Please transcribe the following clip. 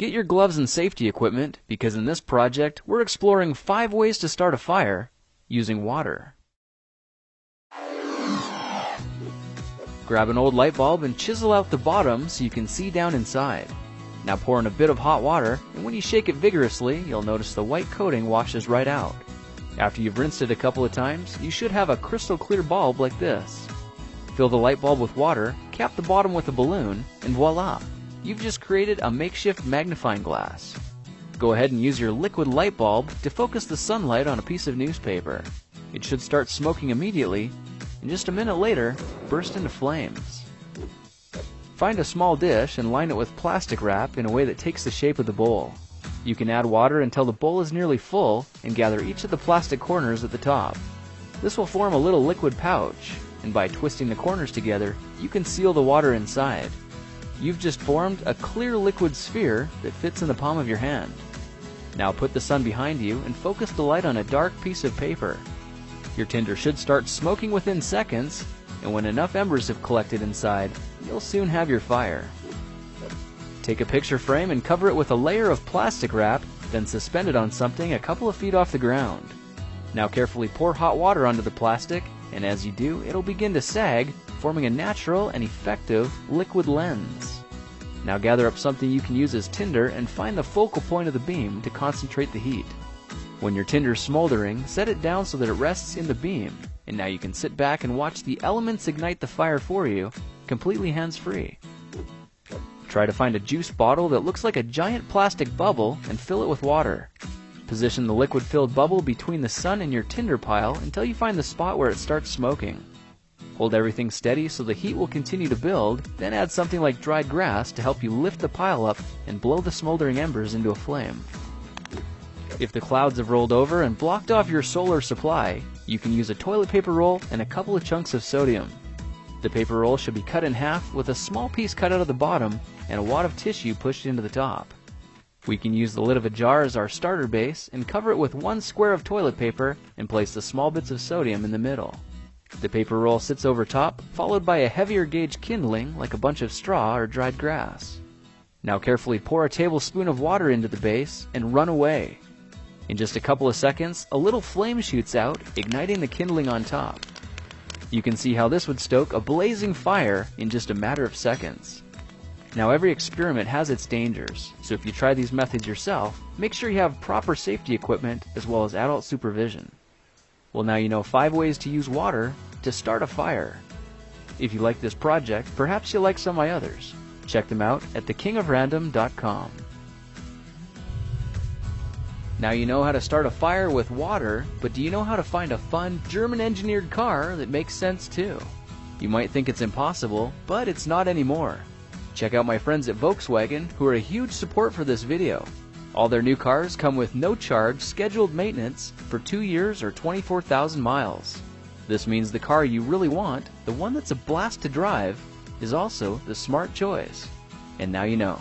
Get your gloves and safety equipment because in this project we're exploring 5 ways to start a fire using water. Grab an old light bulb and chisel out the bottom so you can see down inside. Now pour in a bit of hot water, and when you shake it vigorously, you'll notice the white coating washes right out. After you've rinsed it a couple of times, you should have a crystal clear bulb like this. Fill the light bulb with water, cap the bottom with a balloon, and voila! You've just created a makeshift magnifying glass. Go ahead and use your liquid light bulb to focus the sunlight on a piece of newspaper. It should start smoking immediately, and just a minute later, burst into flames. Find a small dish and line it with plastic wrap in a way that takes the shape of the bowl. You can add water until the bowl is nearly full and gather each of the plastic corners at the top. This will form a little liquid pouch, and by twisting the corners together, you can seal the water inside. You've just formed a clear liquid sphere that fits in the palm of your hand. Now put the sun behind you and focus the light on a dark piece of paper. Your tinder should start smoking within seconds, and when enough embers have collected inside, you'll soon have your fire. Take a picture frame and cover it with a layer of plastic wrap, then suspend it on something a couple of feet off the ground. Now carefully pour hot water onto the plastic, and as you do, it'll begin to sag, forming a natural and effective liquid lens. Now gather up something you can use as tinder and find the focal point of the beam to concentrate the heat. When your tinder's smoldering, set it down so that it rests in the beam, and now you can sit back and watch the elements ignite the fire for you, completely hands-free. Try to find a juice bottle that looks like a giant plastic bubble and fill it with water. Position the liquid-filled bubble between the sun and your tinder pile until you find the spot where it starts smoking. Hold everything steady so the heat will continue to build, then add something like dried grass to help you lift the pile up and blow the smoldering embers into a flame. If the clouds have rolled over and blocked off your solar supply, you can use a toilet paper roll and a couple of chunks of sodium. The paper roll should be cut in half with a small piece cut out of the bottom and a wad of tissue pushed into the top. We can use the lid of a jar as our starter base and cover it with 1 square of toilet paper and place the small bits of sodium in the middle. The paper roll sits over top, followed by a heavier gauge kindling like a bunch of straw or dried grass. Now carefully pour a tablespoon of water into the base and run away. In just a couple of seconds, a little flame shoots out, igniting the kindling on top. You can see how this would stoke a blazing fire in just a matter of seconds. Now every experiment has its dangers, so if you try these methods yourself, make sure you have proper safety equipment as well as adult supervision. Well, now you know 5 ways to use water to start a fire. If you like this project, perhaps you'll like some of my others. Check them out at thekingofrandom.com. Now you know how to start a fire with water, but do you know how to find a fun German-engineered car that makes sense too? You might think it's impossible, but it's not anymore. Check out my friends at Volkswagen, who are a huge support for this video. All their new cars come with no-charge scheduled maintenance for 2 years or 24,000 miles. This means the car you really want, the one that's a blast to drive, is also the smart choice. And now you know.